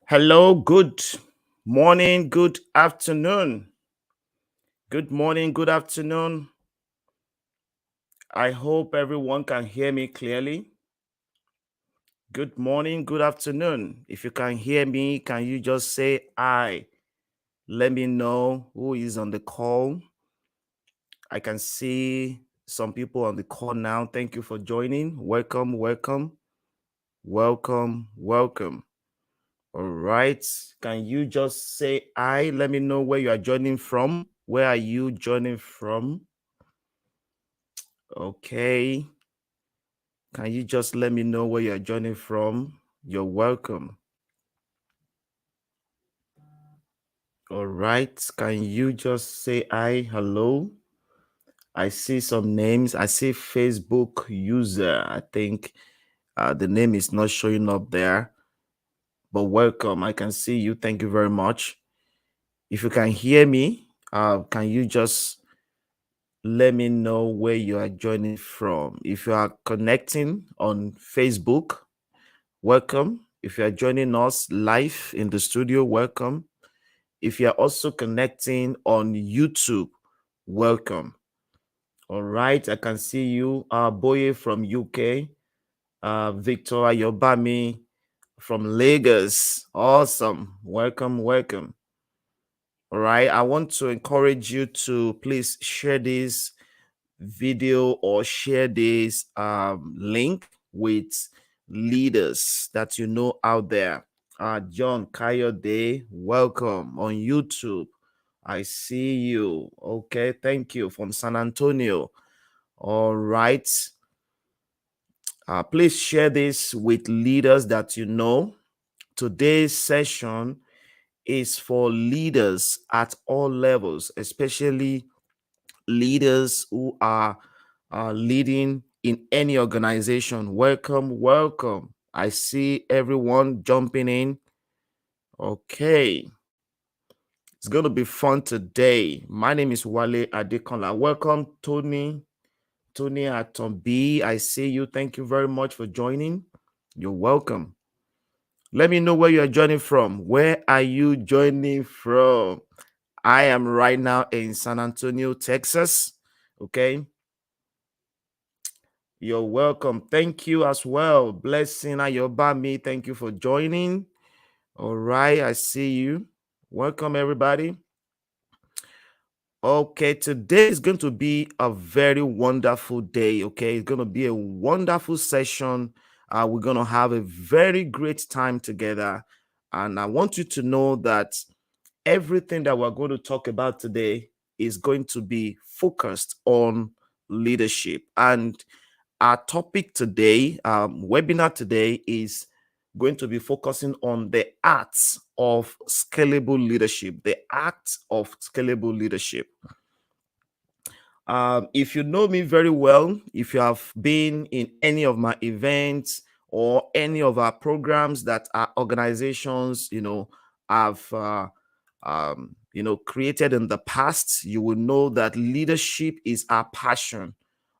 Hello, good morning, good afternoon. Good morning, good afternoon. I hope everyone can hear me clearly. Good morning, good afternoon. If you can hear me, can you just say I? Let me know who is on the call. I can see some people on the call now. Thank you for joining. Welcome, welcome, welcome, welcome. All right. Can you just say I? Let me know where you are joining from. Where are you joining from? Okay. Can you just let me know where you're joining from? You're welcome. All right. Can you just say hi, hello? I see some names. I see Facebook user. I think the name is not showing up there, but welcome. I can see you. Thank you very much. If you can hear me, can you just let me know where you are joining from? If you are connecting on Facebook, welcome. If you are joining us live in the studio, welcome. If you are also connecting on YouTube, welcome. All right, I can see you, Boye from UK, Victor Ayobami from Lagos. Awesome. Welcome, welcome. All right, I want to encourage you to please share this video or share this link with leaders that you know out there. John Kayode, welcome on YouTube. I see you. Okay, thank you from San Antonio. All right. Please share this with leaders that you know. Today's session is for leaders at all levels, especially leaders who are leading in any organization. Welcome, welcome. I see everyone jumping in. Okay, it's going to be fun today. My name is Wale Adekola. Welcome, Tony Atombi. I see you. Thank you very much for joining. You're welcome. Let me know where you are joining from. Where are you joining from? I am right now in San Antonio, Texas. Okay. You're welcome. Thank you as well. Blessing Ayobami. Thank you for joining. All right. I see you. Welcome, everybody. Okay. Today is going to be a very wonderful day. Okay. It's going to be a wonderful session. We're going to have a very great time together. And I want you to know that everything that we're going to talk about today is going to be focused on leadership. And our topic today, webinar today, is going to be focusing on the arts of scalable leadership. The art of scalable leadership. If you know me very well, if you have been in any of my events or any of our programs that our organizations, have created in the past, you will know that leadership is our passion.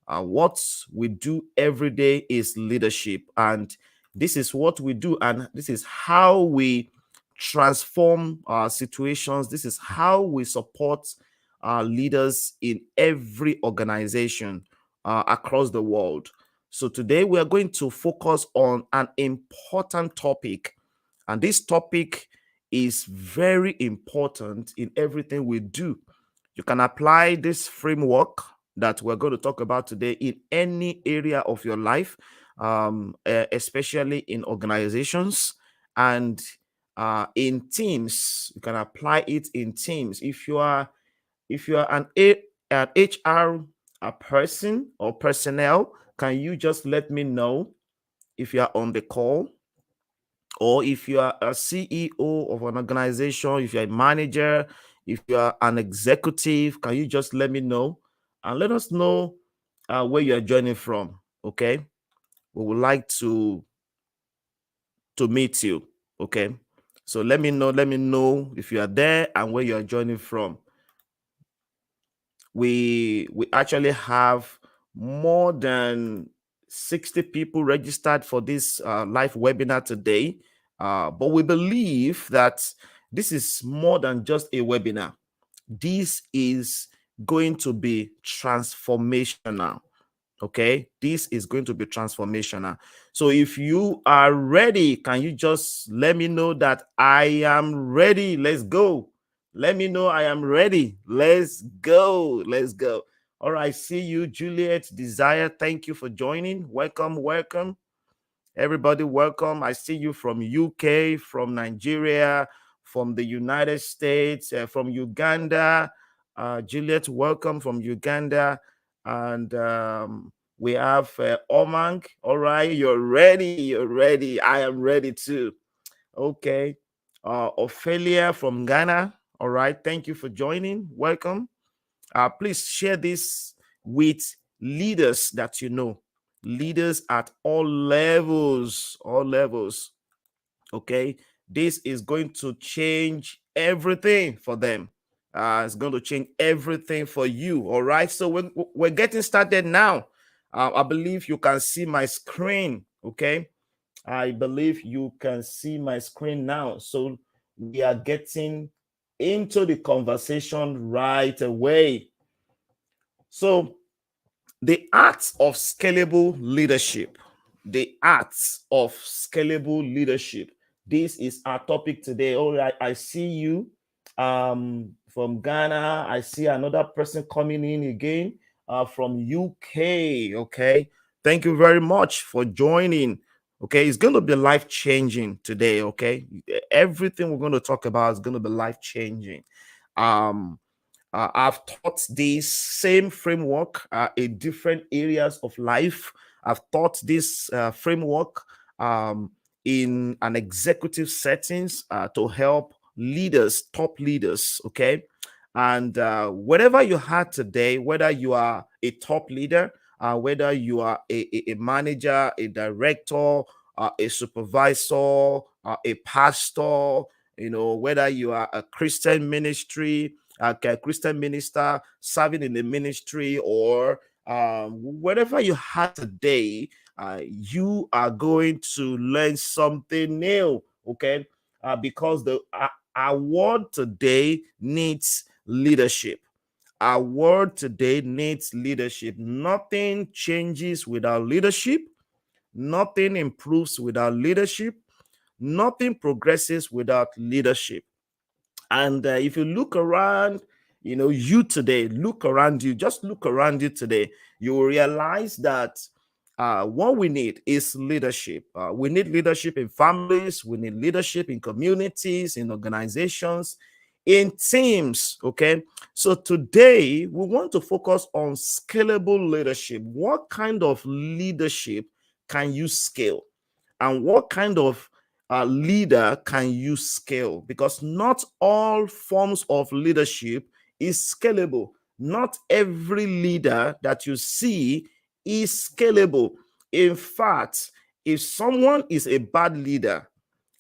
What we do every day is leadership, and this is what we do, and this is how we transform situations. This is how we support leaders in every organization across the world. So today we are going to focus on an important topic, and this topic is very important in everything we do. You can apply this framework that we're going to talk about today in any area of your life, especially in organizations and in teams. You can apply it in teams. If you are an HR person or personnel, can you just let me know if you are on the call? Or if you are a CEO of an organization, if you're a manager, if you are an executive, can you just let me know and let us know where you are joining from? Okay, we would like to meet you. Okay, so let me know if you are there and where you are joining from. We actually have more than 60 people registered for this live webinar today. But we believe that this is more than just a webinar. This is going to be transformational. Okay, this is going to be transformational. So if you are ready, can you just let me know that I am ready? Let's go. Let me know I am ready. Let's go. Let's go. All right, see you, Juliet, Desire. Thank you for joining. Welcome, welcome. Everybody, welcome. I see you from UK, from Nigeria, from the United States, from Uganda. Juliet, welcome from Uganda. And we have Omang. All right, you're ready. You're ready. I am ready too. Okay. Ophelia from Ghana. All right. Thank you for joining. Welcome. Please share this with leaders that you know, leaders at all levels, all levels. Okay, this is going to change everything for them. It's going to change everything for you. All right, so we're getting started now. I believe you can see my screen. Okay, I believe you can see my screen now. So we are getting into the conversation right away. So, the art of scalable leadership. The art of scalable leadership. This is our topic today. All right, I see you from Ghana. I see another person coming in again from UK. Okay, thank you very much for joining. Okay, it's going to be life changing today. Okay, everything we're going to talk about is going to be life changing. I've taught this same framework in different areas of life. I've taught this framework in an executive settings to help leaders, top leaders, okay? And whatever you had today, whether you are a top leader, whether you are a manager, a director, a supervisor, a pastor, you know, whether you are a Christian ministry, a Christian minister serving in the ministry, or whatever you had today, you are going to learn something new, okay? Because our world today needs leadership. Our world today needs leadership. Nothing changes without leadership. Nothing improves without leadership. Nothing progresses without leadership. And if you look around, you know, you today, look around you, just look around you today, you will realize that what we need is leadership. We need leadership in families, we need leadership in communities, in organizations, in teams. Okay. So today we want to focus on scalable leadership. What kind of leadership can you scale? And what kind of leader can you scale? Because not all forms of leadership is scalable. Not every leader that you see is scalable. In fact, if someone is a bad leader,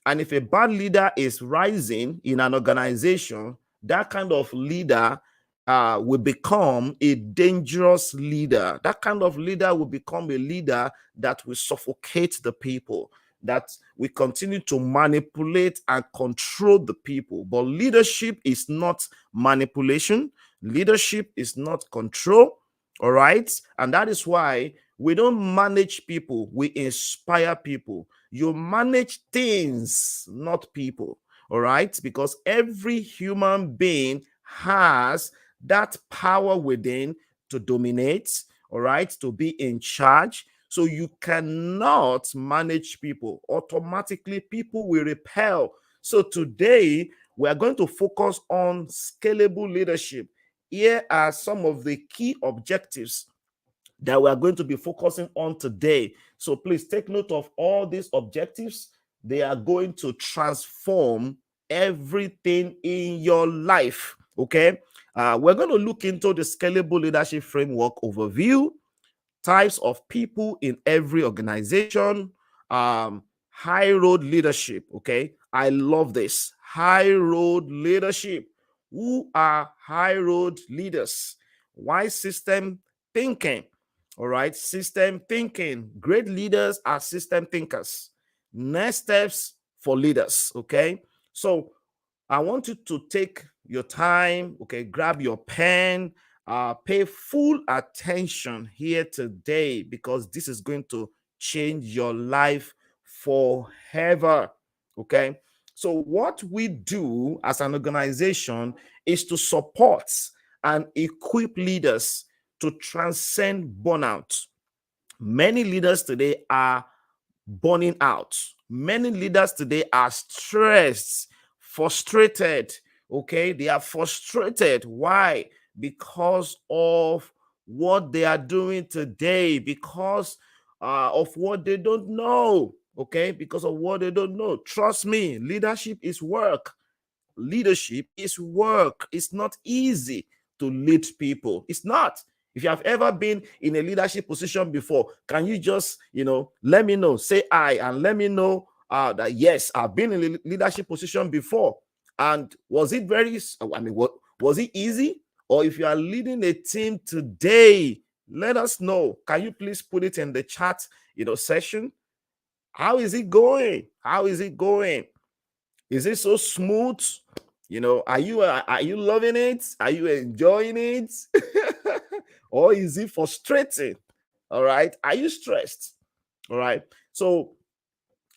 and if a bad leader is rising in an organization, that kind of leader will become a dangerous leader. That kind of leader will become a leader that will suffocate the people, that will continue to manipulate and control the people. But leadership is not manipulation, leadership is not control. All right. And that is why we don't manage people, we inspire people. You manage things, not people. All right. Because every human being has that power within to dominate, all right, to be in charge. So you cannot manage people. Automatically, people will repel. So today, we are going to focus on scalable leadership. Here are some of the key objectives that we are going to be focusing on today. So please take note of all these objectives. They are going to transform everything in your life. Okay. We're going to look into the Scalable Leadership Framework overview, types of people in every organization, high road leadership. Okay. I love this. High road leadership. Who are high road leaders? Why system thinking? All right, system thinking. Great leaders are system thinkers. Next steps for leaders. Okay, so I want you to take your time, okay, grab your pen, pay full attention here today, because this is going to change your life forever. Okay, so what we do as an organization is to support and equip leaders to transcend burnout. Many leaders today are burning out. Many leaders today are stressed, frustrated. Okay, they are frustrated. Why? Because of what they are doing today, because of what they don't know. Okay, because of what they don't know. Trust me, leadership is work. Leadership is work. It's not easy to lead people. It's not. If you have ever been in a leadership position before, can you just, let me know, say I, and let me know that yes, I've been in a leadership position before. And was it was it easy? Or if you are leading a team today, let us know. Can you please put it in the chat, session? How is it going? How is it going? Is it so smooth? Are you loving it? Are you enjoying it? Or is it frustrating? All right. Are you stressed? All right. So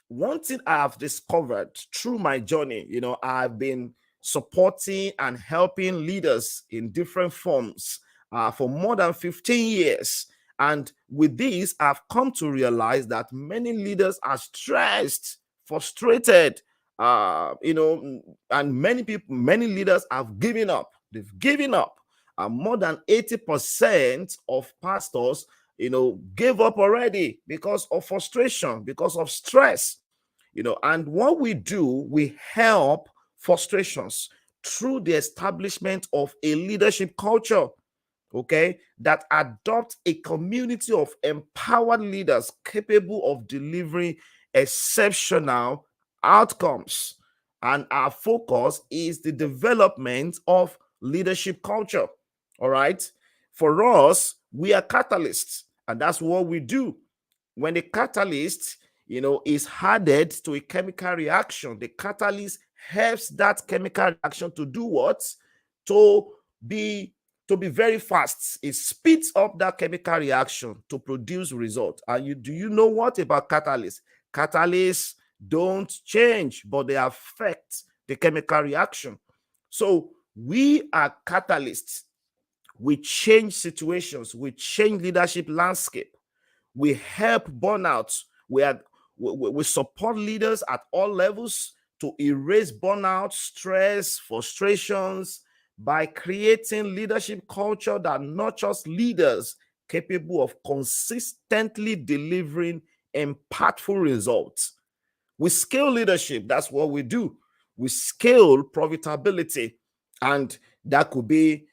one thing I've discovered through my journey, I've been supporting and helping leaders in different forms for more than 15 years. And with this, I've come to realize that many leaders are stressed, frustrated, and many leaders have given up. They've given up. More than 80% of pastors, gave up already because of frustration, because of stress. And what we do, we help frustrations through the establishment of a leadership culture, okay, that adopt a community of empowered leaders capable of delivering exceptional outcomes. And our focus is the development of leadership culture. All right. For us, we are catalysts, and that's what we do. When the catalyst, is added to a chemical reaction, the catalyst helps that chemical reaction to do what? To be very fast. It speeds up that chemical reaction to produce result. And do you know what about catalysts? Catalysts don't change, but they affect the chemical reaction. So we are catalysts. We change situations. We change leadership landscape. We help burnouts. We support leaders at all levels to erase burnout, stress, frustrations by creating leadership culture that nurtures leaders capable of consistently delivering impactful results. We scale leadership. That's what we do. We scale profitability, and that could be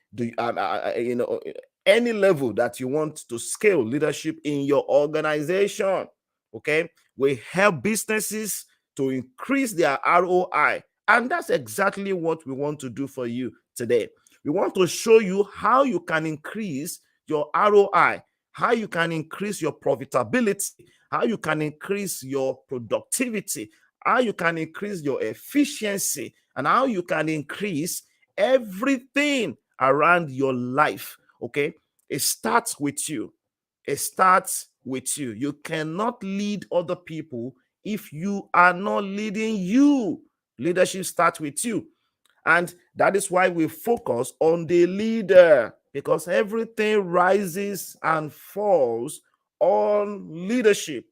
any level that you want to scale leadership in your organization. Okay, we help businesses to increase their ROI, and that's exactly what we want to do for you today. We want to show you how you can increase your ROI, how you can increase your profitability, how you can increase your productivity, how you can increase your efficiency, and how you can increase everything around your life. Okay, it starts with you. It starts with you. You cannot lead other people if you are not leading you. Leadership starts with you. And that is why we focus on the leader, because everything rises and falls on leadership.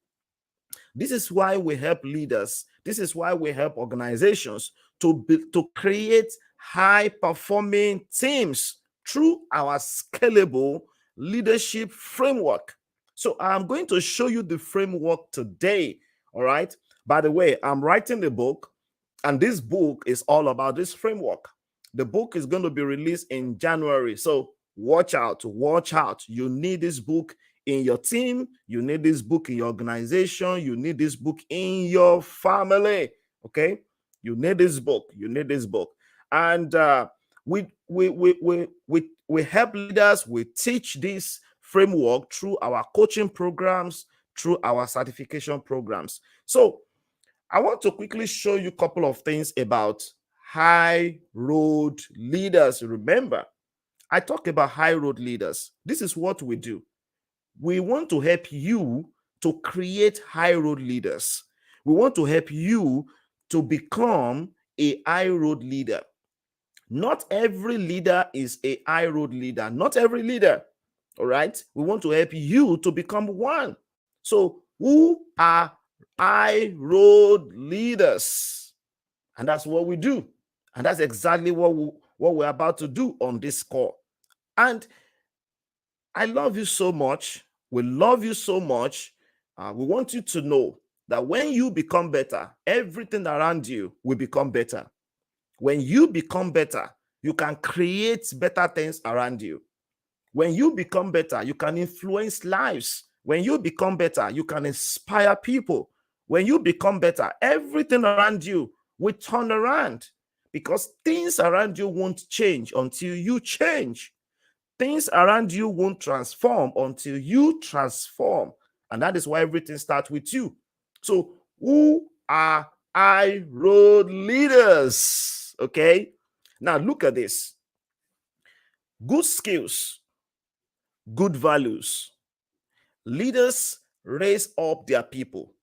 This is why we help leaders. This is why we help organizations to create high performing teams through our scalable leadership framework. So I'm going to show you the framework today. All right. By the way, I'm writing the book, and this book is all about this framework. The book is going to be released in January. So watch out, watch out. You need this book in your team. You need this book in your organization. You need this book in your family. Okay. You need this book. You need this book. And we help leaders. We teach this framework through our coaching programs, through our certification programs. So I want to quickly show you a couple of things about high road leaders. Remember, I talk about high road leaders. This is what we do. We want to help you to create high road leaders. We want to help you to become a high road leader. Not every leader is a high road leader. Not every leader. All right. We want to help you to become one. So, who are high road leaders? And that's what we do. And that's exactly what we're about to do on this call. And I love you so much. We love you so much. We want you to know that when you become better, everything around you will become better. When you become better, you can create better things around you. When you become better, you can influence lives. When you become better, you can inspire people. When you become better, everything around you will turn around, because things around you won't change until you change. Things around you won't transform until you transform. And that is why everything starts with you. So, who are high road leaders? Okay. Now, look at this: good skills, good values. Leaders raise up their people.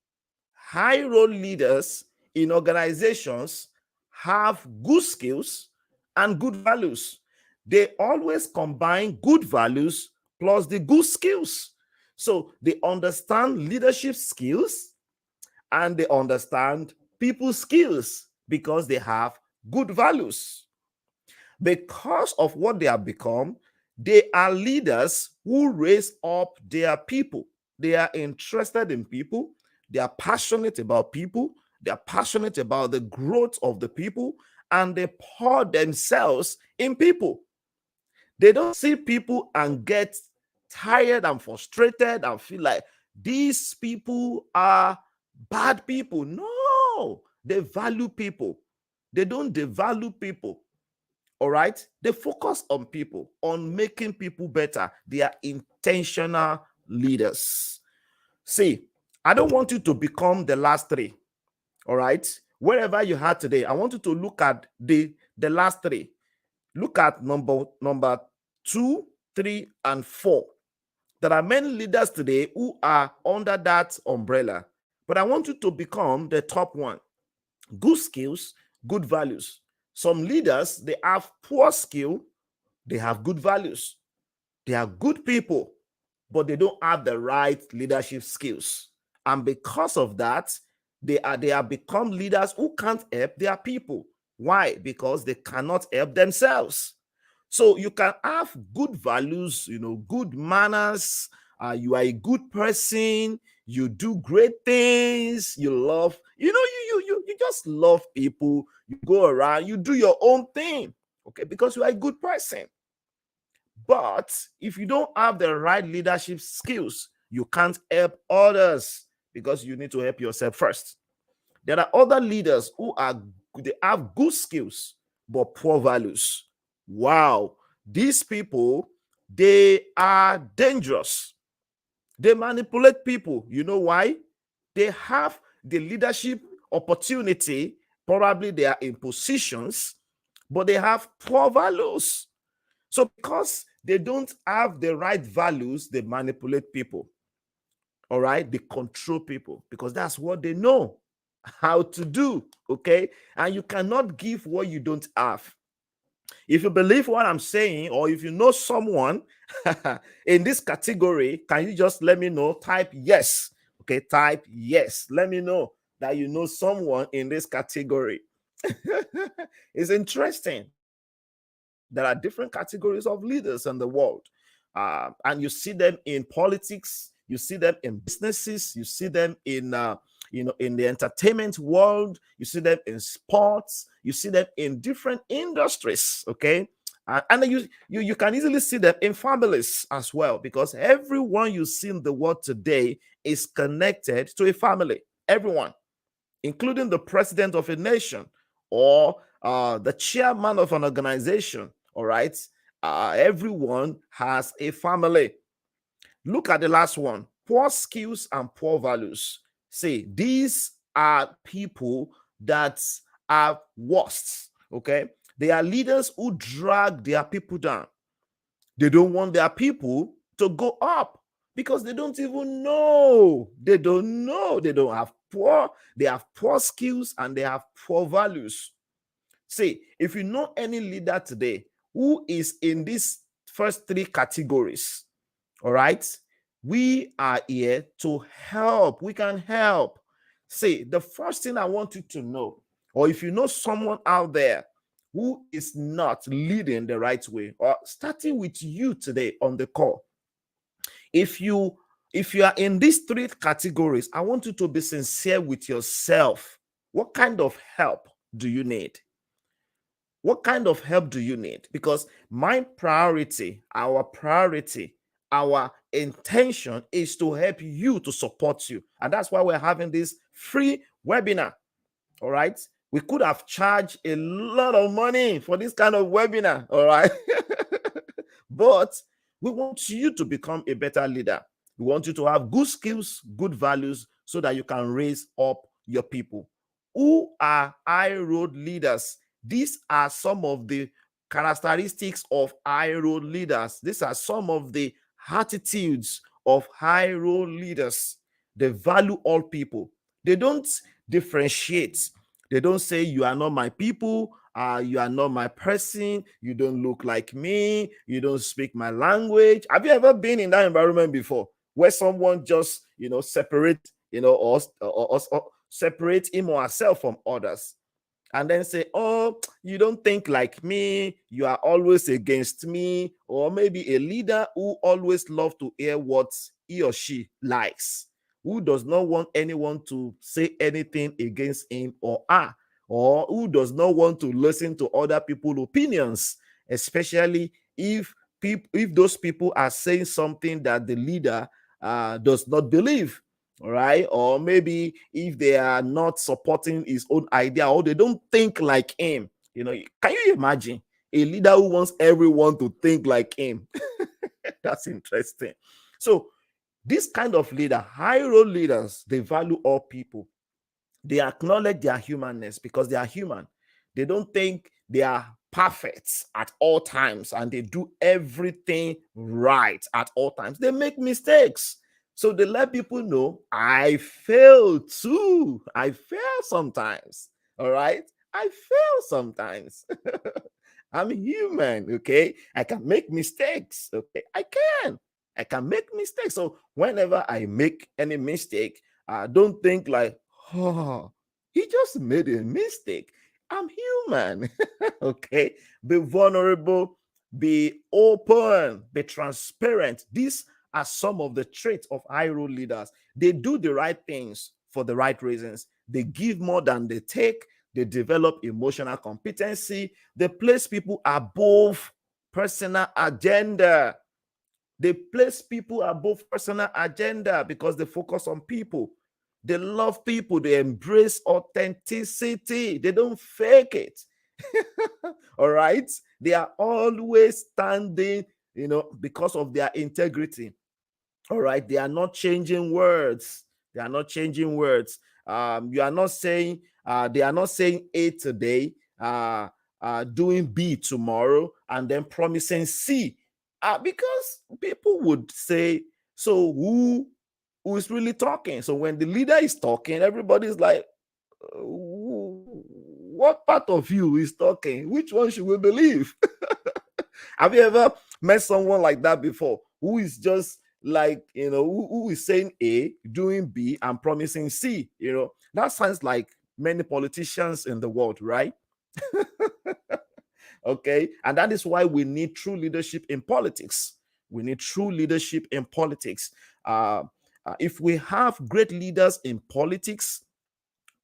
High road leaders in organizations have good skills and good values. They always combine good values plus the good skills. So they understand leadership skills and they understand people skills because they have good values. Because of what they have become, they are leaders who raise up their people. They are interested in people. They are passionate about people. They are passionate about the growth of the people, and they pour themselves in people. They don't see people and get tired and frustrated and feel like these people are bad people. No, they value people. They don't devalue people. All right. They focus on people, on making people better. They are intentional leaders. See, I don't want you to become the last three. All right. Wherever you are today, I want you to look at the last three. Look at number 2, 3, and 4. There are many leaders today who are under that umbrella, but I want you to become the top one. Good skills, good values. Some leaders, they have poor skill, they have good values. They are good people, but they don't have the right leadership skills. And because of that, they have become leaders who can't help their people. Why? Because they cannot help themselves. So you can have good values, good manners. You are a good person. You do great things. You love, you just love people. You go around. You do your own thing, okay? Because you are a good person. But if you don't have the right leadership skills, you can't help others because you need to help yourself first. There are other leaders they have good skills but poor values. Wow, these people, they are dangerous. They manipulate people. You know why? They have the leadership opportunity. Probably they are in positions, but they have poor values. So because they don't have the right values, they manipulate people. All right, they control people because that's what they know how to do. Okay, and you cannot give what you don't have. If you believe what I'm saying, or if you know someone in this category, can you just let me know? Type yes. Okay, type yes. Let me know that you know someone in this category. It's interesting. There are different categories of leaders in the world. And you see them in politics, you see them in businesses, you see them in in the entertainment world, you see them in sports, you see them in different industries. Okay. And you can easily see them in families as well, because everyone you see in the world today is connected to a family. Everyone, including the president of a nation or the chairman of an organization. All right. Everyone has a family. Look at the last one: poor skills and poor values. See, these are people that are worst. Okay, they are leaders who drag their people down. They don't want their people to go up because they don't even know. They don't know. They have poor skills and they have poor values. See, if you know any leader today who is in these first three categories, all right, we are here to help. We can help. See, the first thing I want you to know, or if you know someone out there who is not leading the right way, or starting with you today on the call, if you are in these three categories, I want you to be sincere with yourself. What kind of help do you need? What kind of help do you need? Because my priority, our intention is to help you, to support you. And that's why we're having this free webinar. All right. We could have charged a lot of money for this kind of webinar. All right. But we want you to become a better leader. We want you to have good skills, good values, so that you can raise up your people. Who are high road leaders? These are some of the characteristics of high road leaders. These are some of the attitudes of high road leaders. They value all people. They don't differentiate. They don't say, you are not my people, you are not my person, you don't look like me, you don't speak my language. Have you ever been in that environment before, where someone just, separate, or separate him or herself from others, and then say, oh, you don't think like me, you are always against me? Or maybe a leader who always loves to hear what he or she likes, who does not want anyone to say anything against him or her, or who does not want to listen to other people's opinions, especially if those people are saying something that the leader does not believe. All right. Or maybe if they are not supporting his own idea, or they don't think like him. Can you imagine a leader who wants everyone to think like him? That's interesting. So this kind of leader, high role leaders, they value all people. They acknowledge their humanness because they are human. They don't think they are perfect at all times and they do everything right at all times. They make mistakes. So they let people know, I fail too. I fail sometimes. All right. I fail sometimes. I'm human. Okay. I can make mistakes. Okay. I can make mistakes. So whenever I make any mistake, don't think like, oh, he just made a mistake. I'm human. Okay. Be vulnerable, be open, be transparent. These are some of the traits of high role leaders. They do the right things for the right reasons. They give more than they take. They develop emotional competency. They place people above personal agenda. They place people above personal agenda because they focus on people. They love people. They embrace authenticity. They don't fake it. All right. They are always standing, because of their integrity. All right. They are not changing words. They are not changing words. You are not saying, they are not saying A today, doing B tomorrow, and then promising C. Because people would say, so who is really talking? So when the leader is talking, everybody's like, what part of you is talking? Which one should we believe? Have you ever met someone like that before, who is just like, who is saying A, doing B, and promising C? That sounds like many politicians in the world, right? Okay. And that is why we need true leadership in politics. We need true leadership in politics. If we have great leaders in politics,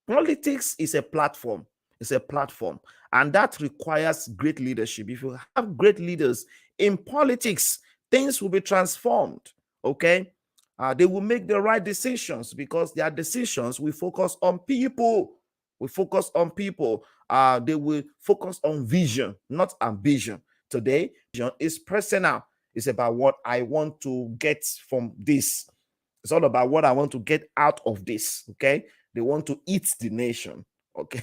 politics is a platform. It's a platform. And that requires great leadership. If you have great leaders in politics, things will be transformed. Okay. They will make the right decisions because their decisions will focus on people. We focus on people. They will focus on vision, not ambition. Today, vision is personal. It's about what I want to get from this. It's all about what I want to get out of this. Okay. They want to eat the nation. Okay.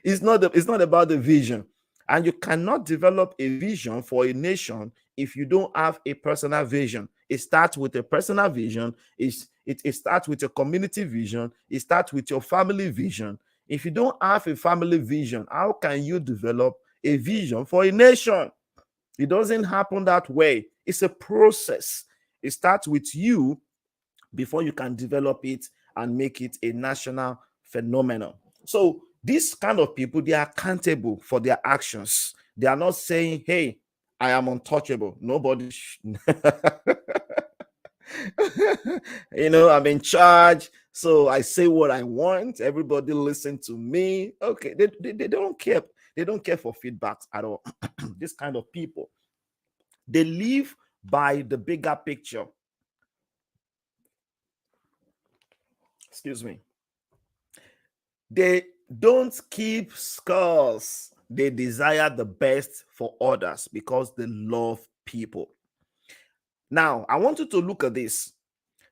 It's not about the vision. And you cannot develop a vision for a nation if you don't have a personal vision. It starts with a personal vision. It starts with a community vision. It starts with your family vision. If you don't have a family vision, how can you develop a vision for a nation? It doesn't happen that way. It's a process. It starts with you before you can develop it and make it a national phenomenon. So these kind of people, they are accountable for their actions. They are not saying, hey, I am untouchable. Nobody I'm in charge, so I say what I want. Everybody listen to me. Okay, they don't care. They don't care for feedbacks at all. This kind of people, they live by the bigger picture. Excuse me. They don't keep scores. They desire the best for others because they love people. Now, I want you to look at this.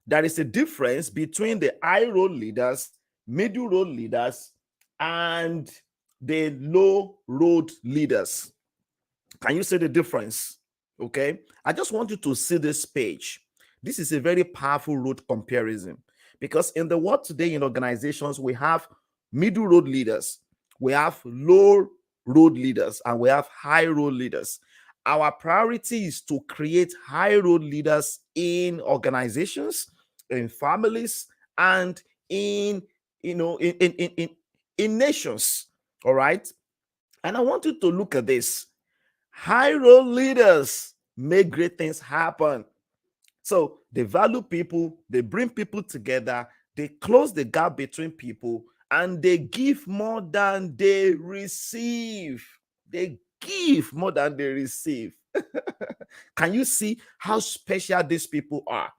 There is a difference between the high role leaders, middle role leaders, and the low road leaders. Can you see the difference? Okay. I just want you to see this page. This is a very powerful road comparison, because in the world today in organizations, we have middle road leaders, we have low road leaders, and we have high road leaders. Our priority is to create high road leaders in organizations, in families, and in nations. All right. And I want you to look at this. High role leaders make great things happen. So they value people, they bring people together, they close the gap between people, and they give more than they receive. They give more than they receive. Can you see how special these people are?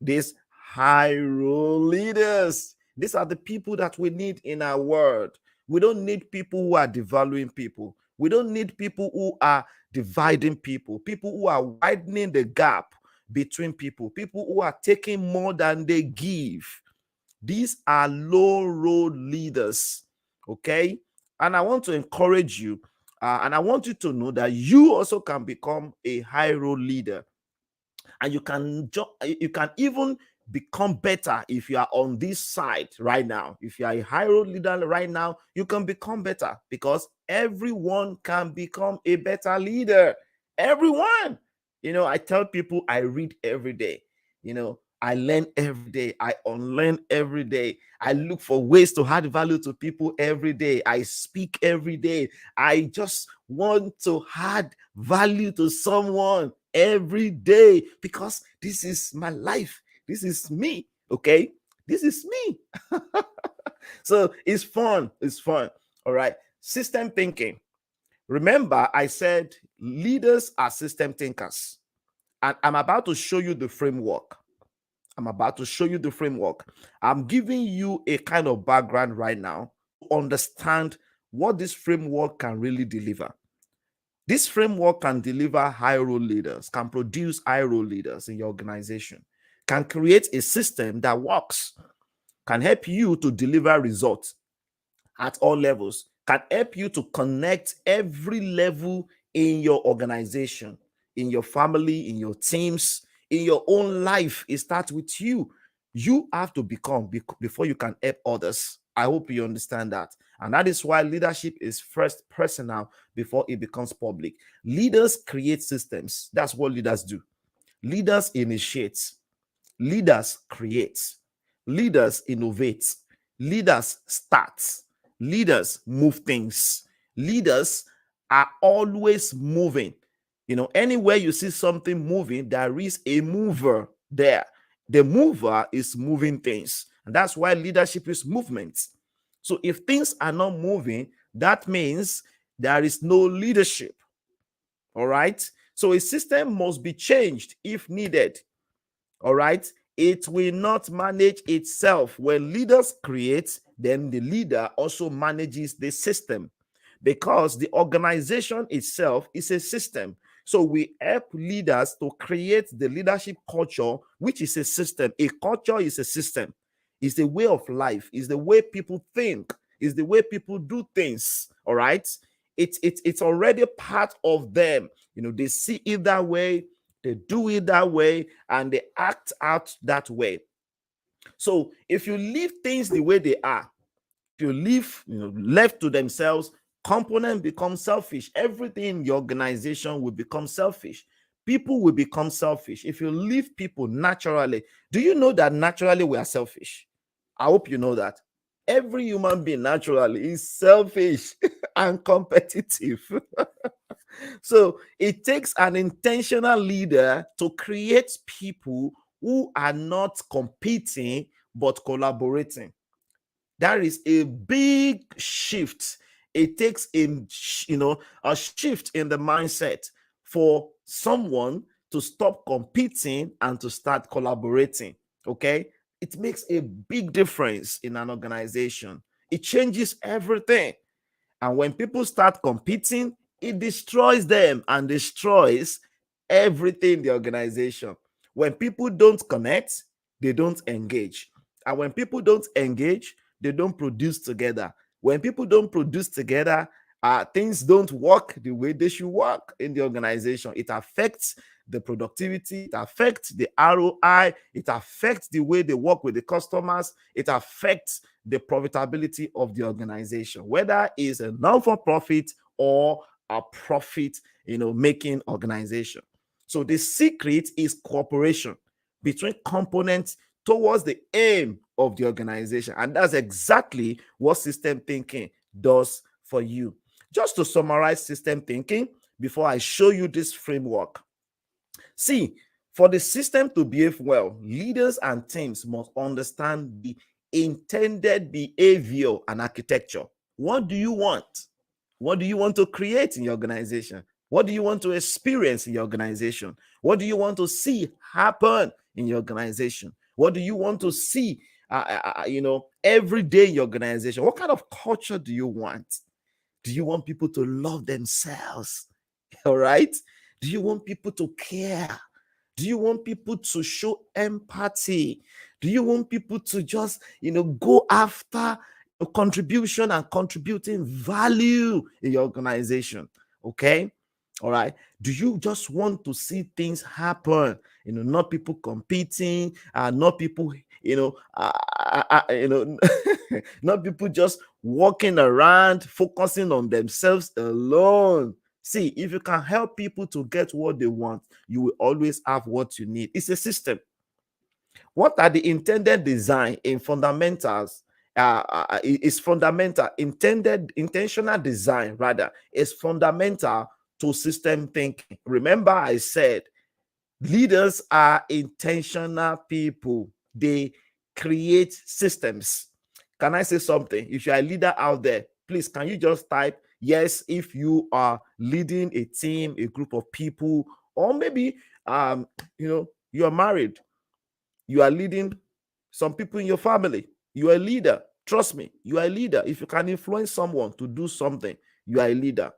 These high role leaders. These are the people that we need in our world. We don't need people who are devaluing people. We don't need people who are dividing people, people who are widening the gap between people, people who are taking more than they give. These are low road leaders. Okay. And I want to encourage you, and I want you to know that you also can become a high road leader. And you can even become better if you are on this side right now. If you are a high road leader right now, you can become better, because everyone can become a better leader. Everyone. I tell people I read every day. I learn every day. I unlearn every day. I look for ways to add value to people every day. I speak every day. I just want to add value to someone every day, because this is my life. This is me. Okay. This is me. So it's fun. It's fun. All right. System thinking. Remember, I said leaders are system thinkers. And I'm about to show you the framework. I'm giving you a kind of background right now to understand what this framework can really deliver. This framework can deliver high role leaders, can produce high role leaders in your organization, can create a system that works, can help you to deliver results at all levels, can help you to connect every level in your organization, in your family, in your teams, in your own life. It starts with you. You have to become before you can help others. I hope you understand that. And that is why leadership is first personal before it becomes public. Leaders create systems. That's what leaders do. Leaders initiate. Leaders create. Leaders innovate. Leaders start. Leaders move things. Leaders are always moving. Anywhere you see something moving, there is a mover there. The mover is moving things. And that's why leadership is movement. So if things are not moving, that means there is no leadership. All right. So a system must be changed if needed. All right. It will not manage itself. When leaders create, then the leader also manages the system, because the organization itself is a system. So we help leaders to create the leadership culture, which is a system. A culture is a system. It's the way of life. It's the way people think. It's the way people do things. All right. It's already part of them. They see it that way, they do it that way, and they act out that way. So if you leave things the way they are, if you leave, left to themselves, components become selfish. Everything in your organization will become selfish. People will become selfish. If you leave people naturally, do you know that naturally we are selfish? I hope you know that. Every human being naturally is selfish and competitive. So it takes an intentional leader to create people who are not competing but collaborating. That is a big shift. It takes a shift in the mindset for someone to stop competing and to start collaborating. Okay, it makes a big difference in an organization. It changes everything. And when people start competing, it destroys them and destroys everything in the organization. When people don't connect, they don't engage. And when people don't engage, they don't produce together. When people don't produce together, things don't work the way they should work in the organization. It affects the productivity, it affects the ROI, it affects the way they work with the customers, it affects the profitability of the organization, whether it's a non-for-profit or a profit making organization. So the secret is cooperation between components towards the aim of the organization. And that's exactly what system thinking does for you. Just to summarize system thinking before I show you this framework. See, for the system to behave well, leaders and teams must understand the intended behavior and architecture. What do you want? What do you want to create in your organization? What do you want to experience in your organization? What do you want to see happen in your organization? What do you want to see, every day in your organization? What kind of culture do you want? Do you want people to love themselves? All right. Do you want people to care? Do you want people to show empathy? Do you want people to just, go after contribution and contributing value in your organization? Okay. All right. Do you just want to see things happen? Not people competing, not people, not people just walking around focusing on themselves alone. See, if you can help people to get what they want, you will always have what you need. It's a system. What are the intended design in fundamentals? Is fundamental. Intentional design, rather, is fundamental to system thinking. Remember, I said leaders are intentional people. They create systems. Can I say something? If you are a leader out there, please, can you just type yes if you are leading a team, a group of people, or maybe you are married, you are leading some people in your family, you are a leader. Trust me, you are a leader. If you can influence someone to do something, you are a leader.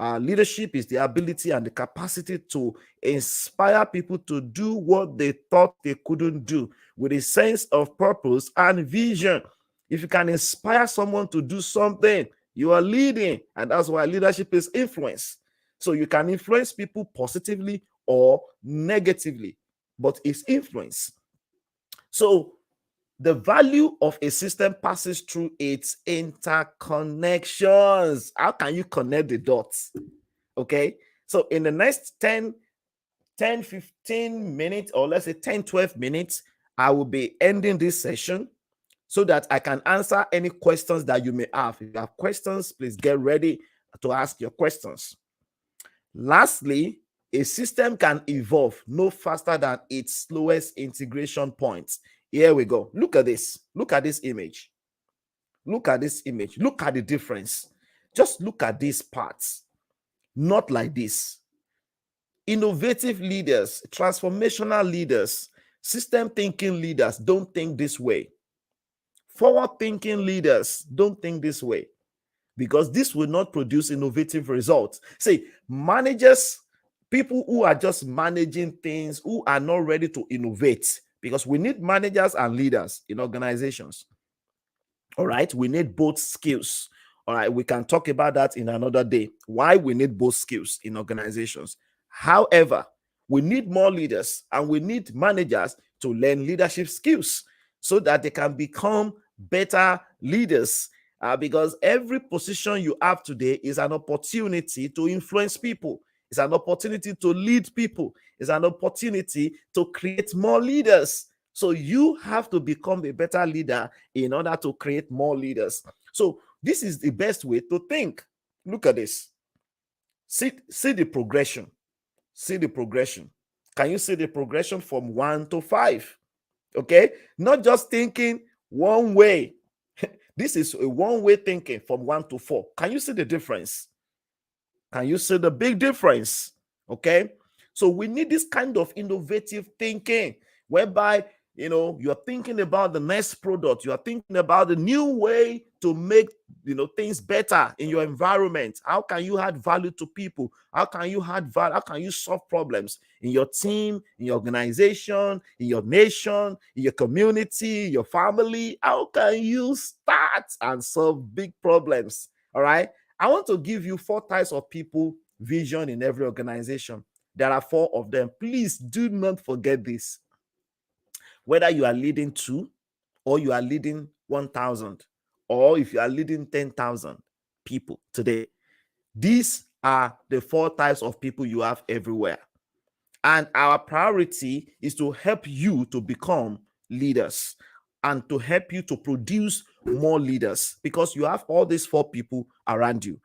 Leadership is the ability and the capacity to inspire people to do what they thought they couldn't do with a sense of purpose and vision. If you can inspire someone to do something, you are leading. And that's why leadership is influence. So you can influence people positively or negatively, but it's influence. So the value of a system passes through its interconnections. How can you connect the dots? Okay. So in the next 10, 15 minutes, or let's say 10, 12 minutes, I will be ending this session so that I can answer any questions that you may have. If you have questions, please get ready to ask your questions. Lastly, a system can evolve no faster than its slowest integration point. Here we go. Look at this. Look at this image. Look at this image. Look at the difference. Just look at these parts. Not like this. Innovative leaders, transformational leaders, system thinking leaders don't think this way. Forward thinking leaders don't think this way, because this will not produce innovative results. See, managers, people who are just managing things, who are not ready to innovate, because we need managers and leaders in organizations. All right, we need both skills. All right, we can talk about that in another day, why we need both skills in organizations. However, we need more leaders and we need managers to learn leadership skills so that they can become better leaders. Because every position you have today is an opportunity to influence people, it's an opportunity to lead people, it's an opportunity to create more leaders. So you have to become a better leader in order to create more leaders. So this is the best way to think. Look at this. See the progression. See the progression. Can you see the progression from 1 to 5? Okay, not just thinking one way. This is a one-way thinking from 1 to 4. Can you see the difference? Can you see the big difference? Okay, so we need this kind of innovative thinking whereby you're thinking about the next product, you are thinking about the new way to make things better in your environment. How can you add value to people? How can you add value? How can you solve problems in your team, in your organization, in your nation, in your community, your family? How can you start and solve big problems? All right, I want to give you 4 types of people vision in every organization. There are 4 of them. Please do not forget this. Whether you are leading 2 or you are leading 1,000, or if you are leading 10,000 people today, these are the 4 types of people you have everywhere. And our priority is to help you to become leaders and to help you to produce more leaders, because you have all these 4 people around you.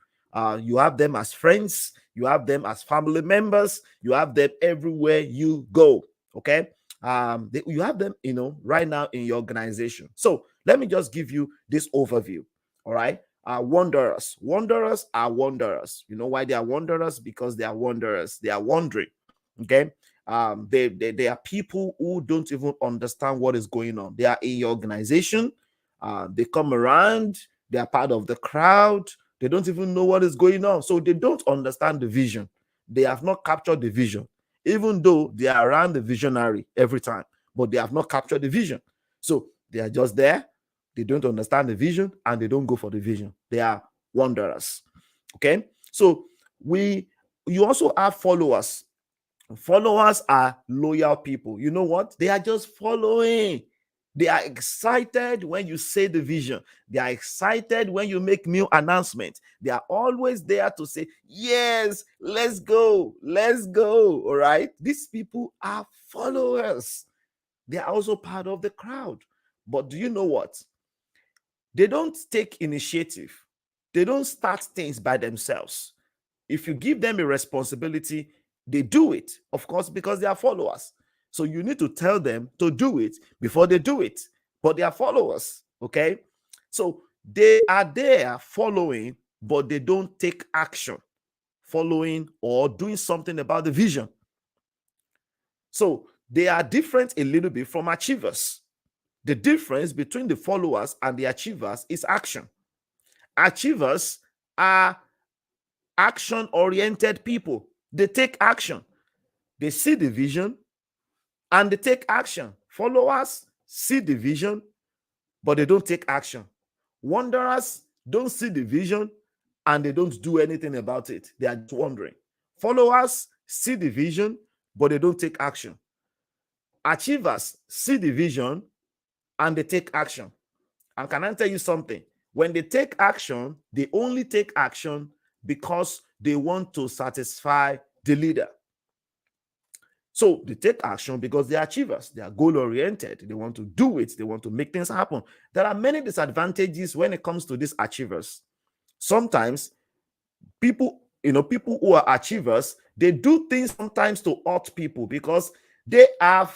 You have them as friends, you have them as family members, you have them everywhere you go. Okay, you have them right now in your organization. So let me just give you this overview. All right, wanderers are wanderers. You know why they are wanderers? Because they are wanderers, they are wandering. Okay, they are people who don't even understand what is going on. They are in your organization, they come around, they are part of the crowd, they don't even know what is going on, so they don't understand the vision. They have not captured the vision, even though they are around the visionary every time, but they have not captured the vision. So they are just there, they don't understand the vision, and they don't go for the vision. They are wanderers. Okay, so you also have followers. Followers are loyal people. You know what? They are just following. They are excited when you say the vision. They are excited when you make new announcements. They are always there to say, yes, let's go, let's go. All right. These people are followers. They are also part of the crowd. But do you know what? They don't take initiative. They don't start things by themselves. If you give them a responsibility, they do it, of course, because they are followers. So you need to tell them to do it before they do it. But they are followers, okay? So they are there following, but they don't take action, following or doing something about the vision. So they are different a little bit from achievers. The difference between the followers and the achievers is action. Achievers are action-oriented people. They take action. They see the vision and they take action. Followers see the vision, but they don't take action. Wanderers don't see the vision and they don't do anything about it. They are just wandering. Followers see the vision, but they don't take action. Achievers see the vision and they take action. And can I tell you something? When they take action, they only take action because they want to satisfy the leader. So they take action because they are achievers. They are goal-oriented. They want to do it. They want to make things happen. There are many disadvantages when it comes to these achievers. Sometimes people who are achievers, they do things sometimes to hurt people because they have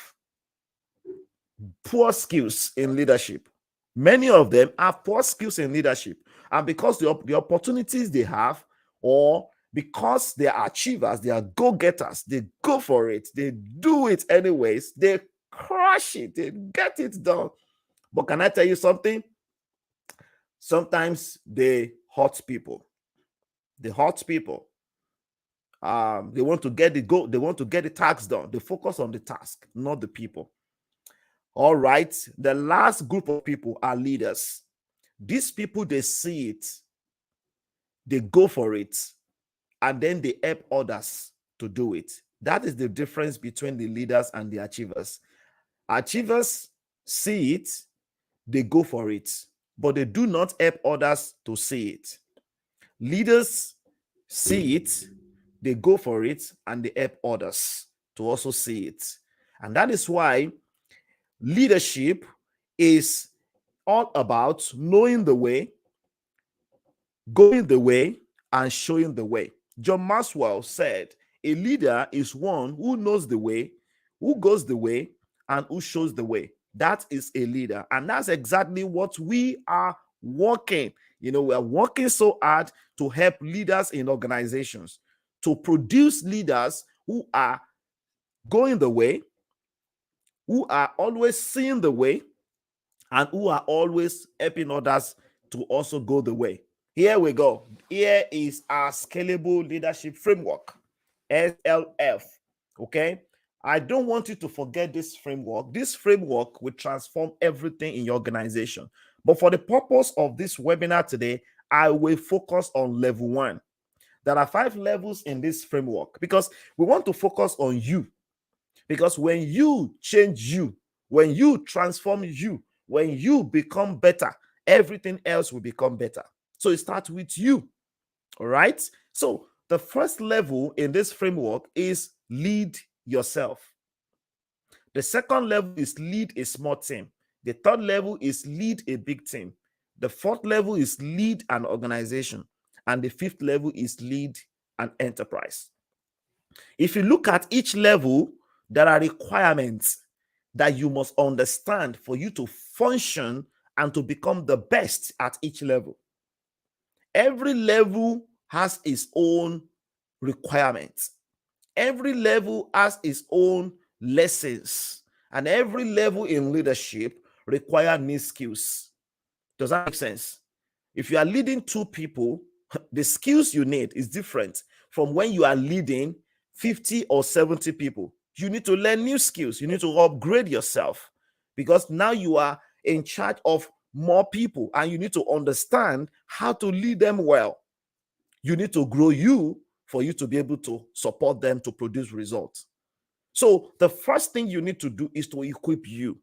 poor skills in leadership. Many of them have poor skills in leadership. And because the opportunities they have, or because they are achievers, they are go-getters, they go for it, they do it anyways, they crush it, they get it done. But can I tell you something? Sometimes they hurt people. They hurt people. They want to get the task done. They focus on the task, not the people. All right. The last group of people are leaders. These people, they see it, they go for it, and then they help others to do it. That is the difference between the leaders and the achievers. Achievers see it, they go for it, but they do not help others to see it. Leaders see it, they go for it, and they help others to also see it. And that is why leadership is all about knowing the way, going the way, and showing the way. John Maxwell said, a leader is one who knows the way, who goes the way, and who shows the way. That is a leader. And that's exactly what we are working. We are working so hard to help leaders in organizations, to produce leaders who are going the way, who are always seeing the way, and who are always helping others to also go the way. Here we go. Here is our Scalable Leadership Framework, SLF. Okay. I don't want you to forget this framework. This framework will transform everything in your organization. But for the purpose of this webinar today, I will focus on level 1. There are 5 levels in this framework because we want to focus on you. Because when you change you, when you transform you, when you become better, everything else will become better. So it starts with you. All right. So the first level in this framework is lead yourself. The second level is lead a small team. The third level is lead a big team. The fourth level is lead an organization. And the fifth level is lead an enterprise. If you look at each level, there are requirements that you must understand for you to function and to become the best at each level. Every level has its own requirements. Every level has its own lessons. And every level in leadership requires new skills. Does that make sense? If you are leading 2 people, the skills you need is different from when you are leading 50 or 70 people. You need to learn new skills. You need to upgrade yourself because now you are in charge of more people and you need to understand how to lead them well. You need to grow you for you to be able to support them to produce results. So the first thing you need to do is to equip you.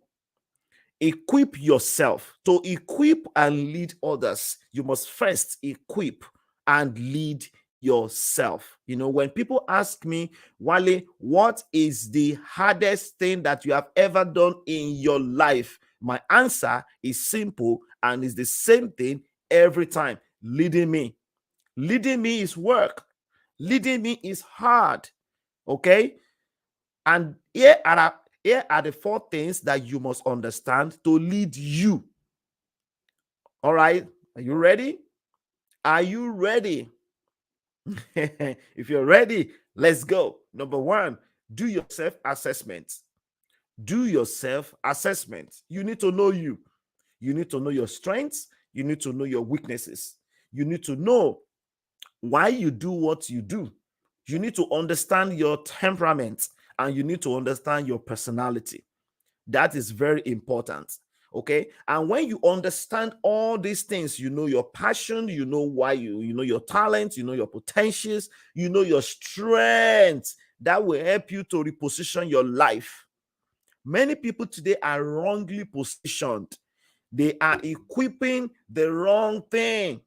Equip yourself. To equip and lead others, you must first equip and lead yourself. When people ask me, Wale, what is the hardest thing that you have ever done in your life? My answer is simple and is the same thing every time. Leading me. Leading me is work. Leading me is hard. Okay? And here are the 4 things that you must understand to lead you. All right. Are you ready? Are you ready? If you're ready, let's go. Number 1, do your self-assessment. Do your self-assessment. You need to know you. You need to know your strengths. You need to know your weaknesses. You need to know why you do what you do. You need to understand your temperament and you need to understand your personality. That is very important. Okay. And when you understand all these things, you know your passion, you know why you know your talent, you know your potentials, you know your strengths. That will help you to reposition your life. Many people today are wrongly positioned. They are equipping the wrong thing.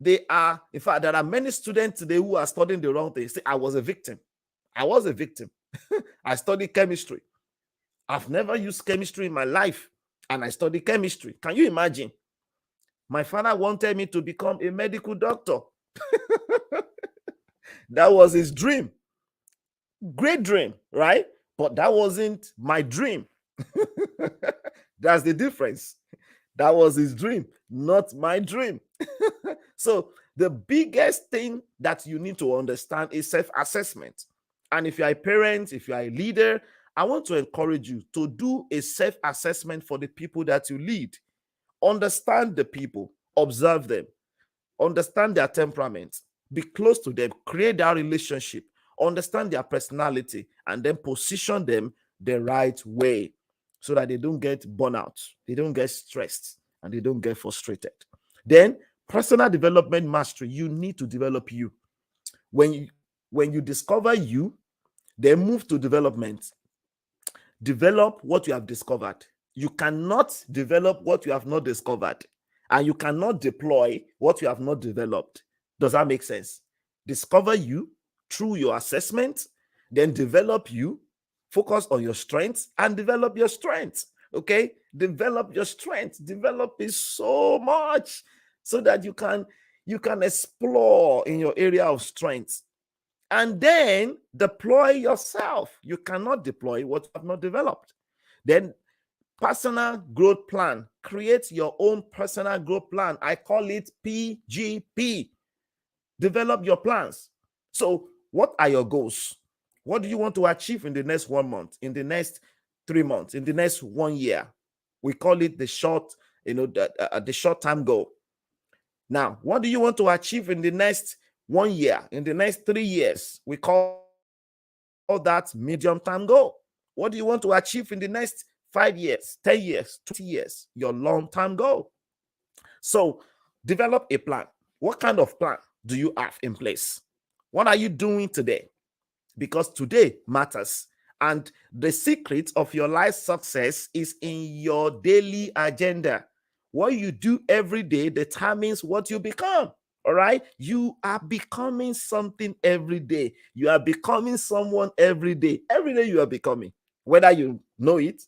In fact, there are many students today who are studying the wrong thing. Say, I was a victim. I was a victim. I studied chemistry. I've never used chemistry in my life, and I studied chemistry. Can you imagine? My father wanted me to become a medical doctor. That was his dream. Great dream, right? But that wasn't my dream. That's the difference. That was his dream, not my dream. So the biggest thing that you need to understand is self-assessment. And if you're a parent, if you're a leader, I want to encourage you to do a self-assessment for the people that you lead. Understand the people, observe them, understand their temperament, be close to them, create that relationship, understand their personality, and then position them the right way. so that they don't get burnout, they don't get stressed, and they don't get frustrated. Then personal development mastery, you need to develop you. When you discover you, then move to development. Develop what you have discovered. You cannot develop what you have not discovered, and you cannot deploy what you have not developed. Does that make sense? Discover you through your assessment, then develop you, focus on your strengths, and develop your strengths. Okay, develop your strengths. Develop it so much so that you can explore in your area of strengths, and then deploy yourself. You cannot deploy what you have not developed. Then personal growth plan. Create your own personal growth plan. I call it PGP. Develop your plans. So what are your goals? What do you want to achieve in the next 1 month, in the next 3 months, in the next 1 year? We call it the short, the short-term goal. Now, what do you want to achieve in the next 1 year, in the next 3 years? We call that medium-term goal. What do you want to achieve in the next 5 years, 10 years, 20 years? Your long-term goal. So develop a plan. What kind of plan do you have in place? What are you doing today? Because today matters. And the secret of your life success is in your daily agenda. What you do every day determines what you become. All right? You are becoming something every day. You are becoming someone every day. Every day you are becoming. Whether you know it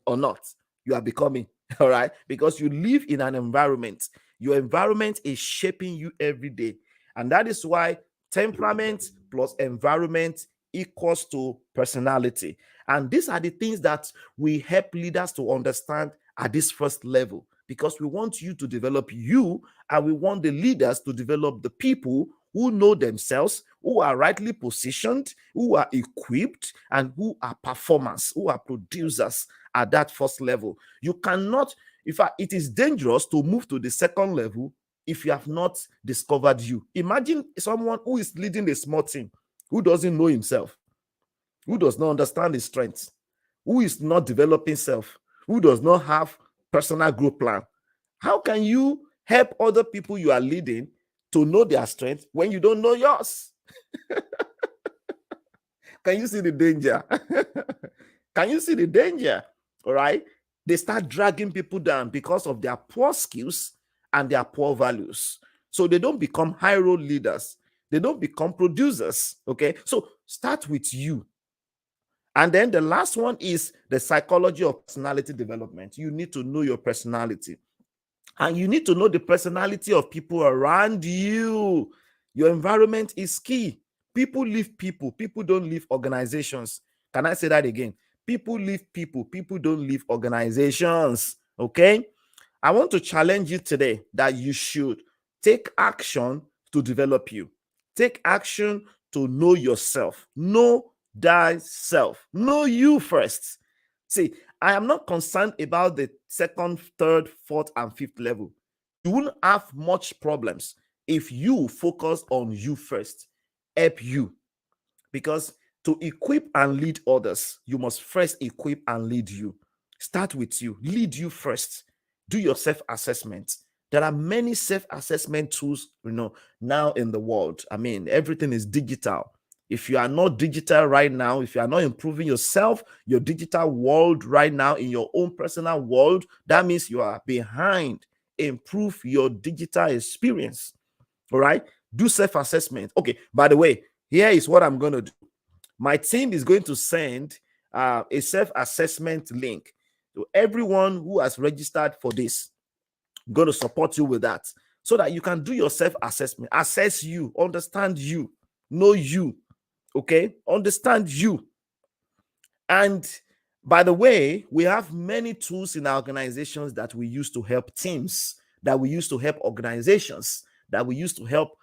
or not, you are becoming. All right? Because you live in an environment. Your environment is shaping you every day. And that is why temperament plus environment equals to personality. And these are the things that we help leaders to understand at this first level, because we want you to develop you, and we want the leaders to develop the people who know themselves, who are rightly positioned, who are equipped, and who are performers, who are producers at that first level. You cannot, in fact, it is dangerous to move to the second level if you have not discovered you. Imagine someone who is leading a small team, who doesn't know himself, who does not understand his strengths, who is not developing self, who does not have personal growth plan. How can you help other people you are leading to know their strengths when you don't know yours? Can you see the danger? Can you see the danger? All right. They start dragging people down because of their poor skills and their poor values. So they don't become high role leaders. They don't become producers. Okay. So start with you. And then the last one is the psychology of personality development. You need to know your personality. And you need to know the personality of people around you. Your environment is key. People leave people. People don't leave organizations. Can I say that again? People leave people. People don't leave organizations. Okay? I want to challenge you today that you should take action to develop you. Take action to know yourself. Know thyself. Know you first. See, I am not concerned about the second, third, fourth, and fifth level. You won't have much problems if you focus on you first. Help you. Because to equip and lead others, you must first equip and lead you. Start with you. Lead you first. Do your self-assessment. There are many self-assessment tools, now in the world. I mean, everything is digital. If you are not digital right now, if you are not improving yourself, your digital world right now, in your own personal world, that means you are behind. Improve your digital experience. All right? Do self-assessment. Okay, by the way, here is what I'm going to do. My team is going to send a self-assessment link to everyone who has registered for this. I'm going to support you with that so that you can do your self-assessment. Assess you, understand you, know you. Okay, understand you. And by the way, we have many tools in our organizations that we use to help teams, that we use to help organizations, that we use to help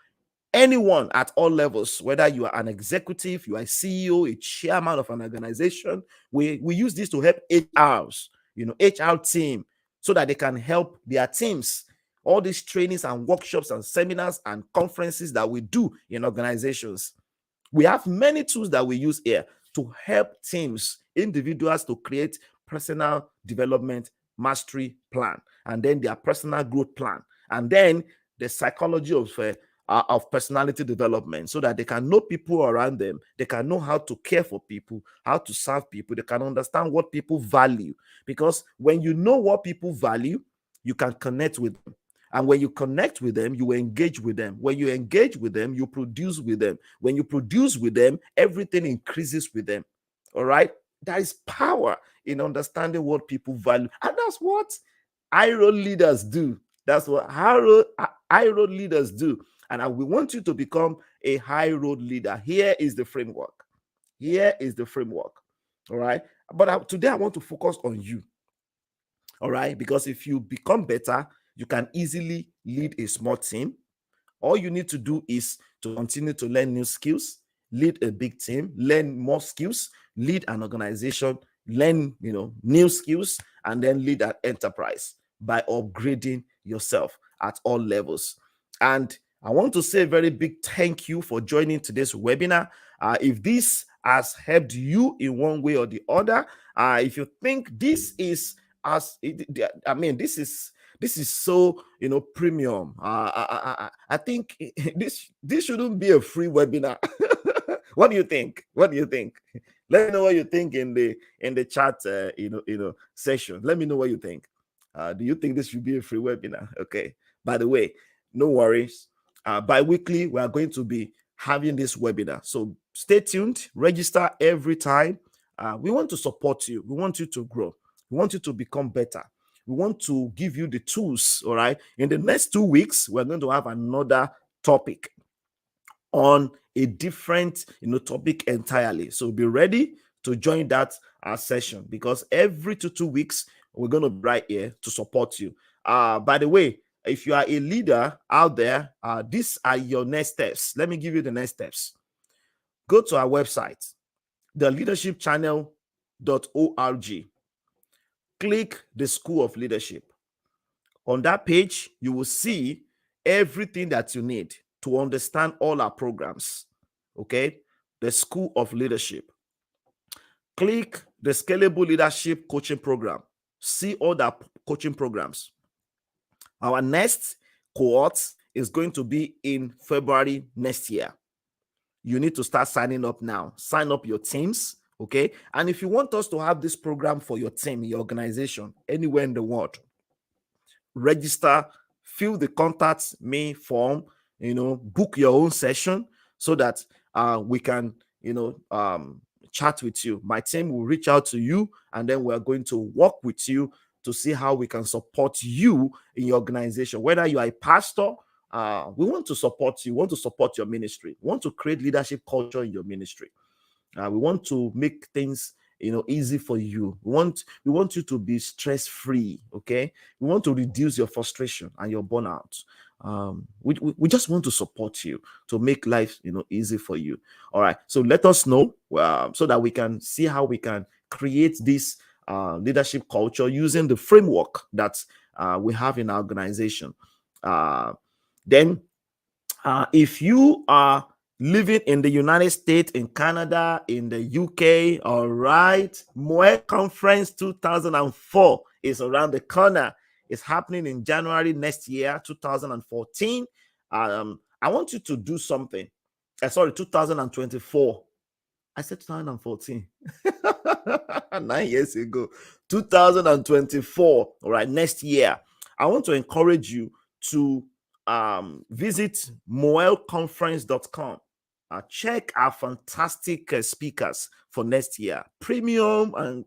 anyone at all levels, whether you are an executive, you are a CEO, a chairman of an organization. We use this to help HRs, HR team, so that they can help their teams. All these trainings and workshops and seminars and conferences that we do in organizations. We have many tools that we use here to help teams, individuals to create personal development mastery plan, and then their personal growth plan, and then the psychology of personality development, so that they can know people around them, they can know how to care for people, how to serve people, they can understand what people value. Because when you know what people value, you can connect with them. And when you connect with them, you engage with them. When you engage with them, you produce with them. When you produce with them, everything increases with them. All right? There is power in understanding what people value. And that's what high road leaders do. That's what high road leaders do. And we want you to become a high road leader. Here is the framework. Here is the framework. All right? But today I want to focus on you. All right? Because if you become better, you can easily lead a small team. All you need to do is to continue to learn new skills, lead a big team, learn more skills, lead an organization, learn new skills, and then lead an enterprise by upgrading yourself at all levels. And I want to say a very big thank you for joining today's webinar. If this has helped you in one way or the other, if you think this is this is so premium. I think this shouldn't be a free webinar. What do you think? What do you think? Let me know what you think in the chat session. Let me know what you think. Do you think this should be a free webinar? Okay. By the way, no worries. Bi-weekly, we are going to be having this webinar. So stay tuned. Register every time. We want to support you. We want you to grow. We want you to become better. We want to give you the tools. All right. In the next 2 weeks, we're going to have another topic on a different topic entirely. So be ready to join that session, because every 2 weeks we're going to be right here to support you. By the way, if you are a leader out there, these are your next steps. Let me give you the next steps. Go to our website, theleadershipchannel.org. Click the School of Leadership. On that page, you will see everything that you need to understand all our programs. Okay? The School of Leadership. Click the Scalable Leadership Coaching Program. See all the coaching programs. Our next cohort is going to be in February next year. You need to start signing up now. Sign up your teams. Okay. And if you want us to have this program for your team, your organization, anywhere in the world, register, fill the contact me form, book your own session so that we can, chat with you. My team will reach out to you, and then we're going to work with you to see how we can support you in your organization. Whether you are a pastor, we want to support you. We want to support your ministry. We want to create leadership culture in your ministry. We want to make things easy for you. We want you to be stress-free. Okay, we want to reduce your frustration and your burnout. We just want to support you to make life easy for you. All right, so let us know so that we can see how we can create this leadership culture using the framework that we have in our organization. Then if you are living in the United States, in Canada, in the UK, all right, Moe Conference 2004 is around the corner. It's happening in January next year, 2014. I want you to do something. 2024. I said 2014. 9 years ago. 2024. All right, next year. I want to encourage you to visit moelconference.com. Check our fantastic speakers for next year, premium and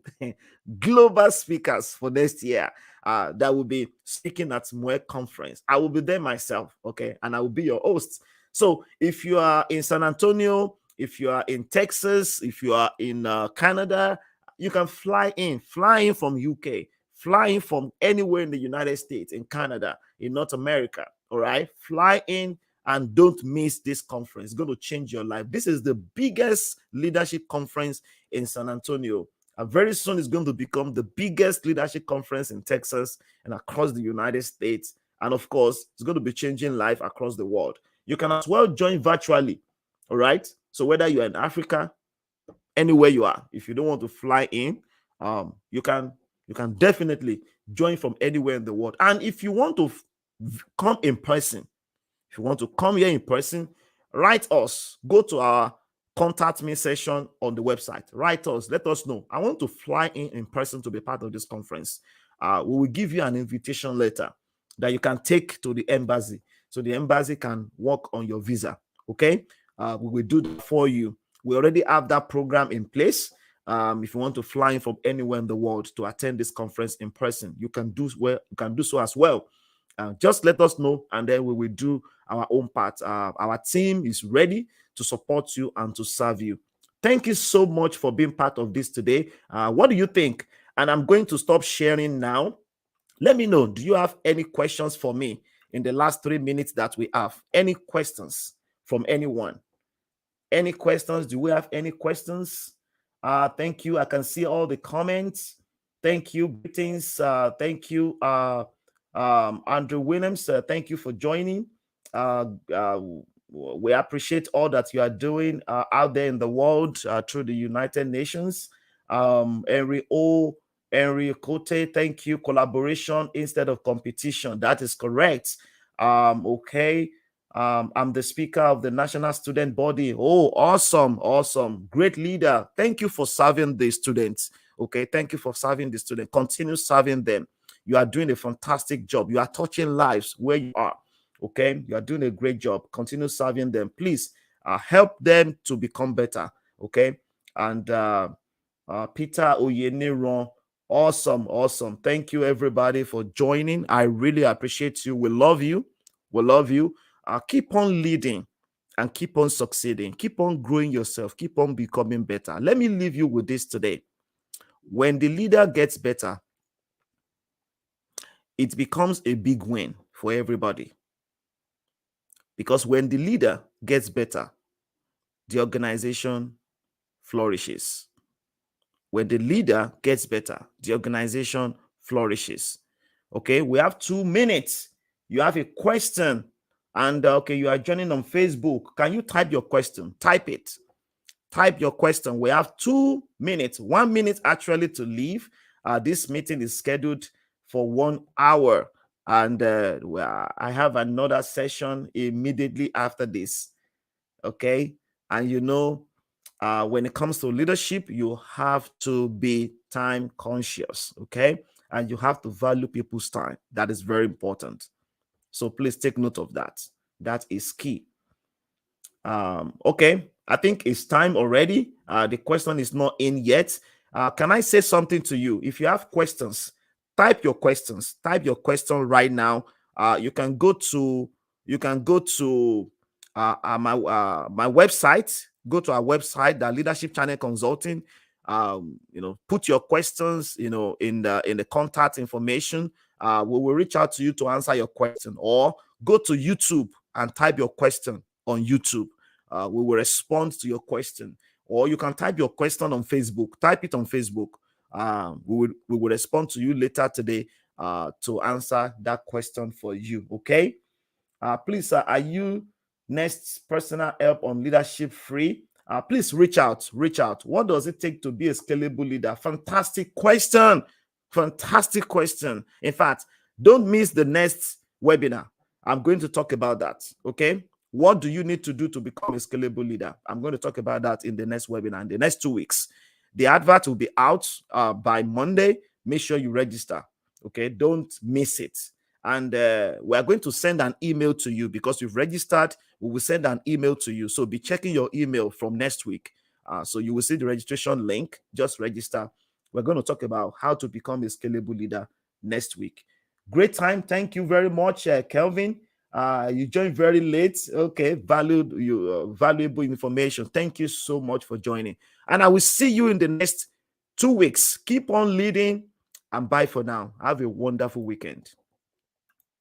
global speakers for next year that will be speaking at Moel Conference. I will be there myself, okay, and I will be your host. So if you are in San Antonio, if you are in Texas, if you are in Canada, you can fly in from UK, fly in from anywhere in the United States, in Canada, in North America. All right, fly in and don't miss this conference. It's going to change your life. This is the biggest leadership conference in San Antonio. And very soon it's going to become the biggest leadership conference in Texas and across the United States. And of course, it's going to be changing life across the world. You can as well join virtually. All right. So whether you're in Africa, anywhere you are, if you don't want to fly in, You can definitely join from anywhere in the world. And if you want to come in person, if you want to come here in person, write us. Go to our contact me section on the website. Write us. Let us know. I want to fly in person to be part of this conference. We will give you an invitation letter that you can take to the embassy, so the embassy can work on your visa. Okay, we will do that for you. We already have that program in place. If you want to fly in from anywhere in the world to attend this conference in person, you can do well. You can do so as well. Just let us know, and then we will do our own part. Our team is ready to support you and to serve you. Thank you so much for being part of this today. What do you think? And I'm going to stop sharing now. Let me know. Do you have any questions for me in the last 3 minutes that we have? Any questions from anyone? Any questions? Do we have any questions? Thank you. I can see all the comments. Thank you. Greetings. Thank you, Andrew Williams. Thank you for joining. We appreciate all that you are doing out there in the world through the United Nations. Henry Cote, thank you. Collaboration instead of competition. That is correct. Okay. I'm the speaker of the National Student Body. Oh, awesome. Awesome. Great leader. Thank you for serving the students. Okay. Thank you for serving the students. Continue serving them. You are doing a fantastic job. You are touching lives where you are. Okay. You are doing a great job. Continue serving them. Please help them to become better. Okay. And Peter Oyeniron. Awesome. Awesome. Thank you, everybody, for joining. I really appreciate you. We love you. We love you. Keep on leading and keep on succeeding. Keep on growing yourself. Keep on becoming better. Let me leave you with this today. When the leader gets better, it becomes a big win for everybody. Because when the leader gets better, the organization flourishes. When the leader gets better, the organization flourishes. Okay, we have 2 minutes. You have a question, and okay, you are joining on Facebook. Can you type your question? Type it. Type your question. We have 2 minutes. 1 minute actually to leave. This meeting is scheduled for 1 hour, and I have another session immediately after this. Okay, and you know, when it comes to leadership, you have to be time conscious, okay? And you have to value people's time. That is very important. So please take note of that. That is key. Okay, I think it's time already. The question is not in yet. Can I say something to you? If you have questions, type your questions. Type your question right now. You can go to my website. Go to our website, the Leadership Channel Consulting. Put your questions, in the contact information. We will reach out to you to answer your question, or go to YouTube and type your question on YouTube. We will respond to your question, or you can type your question on Facebook. Type it on Facebook. We will respond to you later today to answer that question for you. Okay. Please, are you next personal help on leadership free? Please reach out. What does it take to be a scalable leader? Fantastic question. Fantastic question. In fact, don't miss the next webinar. I'm going to talk about that. Okay. What do you need to do to become a scalable leader? I'm going to talk about that in the next webinar in the next 2 weeks. The advert will be out by Monday. Make sure you register. Okay. Don't miss it. And we are going to send an email to you because you've registered. We will send an email to you. So be checking your email from next week. So you will see the registration link. Just register. We're going to talk about how to become a scalable leader next week. Great time. Thank you very much, Kelvin. You joined very late. Okay, valuable information. Thank you so much for joining. And I will see you in the next 2 weeks. Keep on leading, and bye for now. Have a wonderful weekend.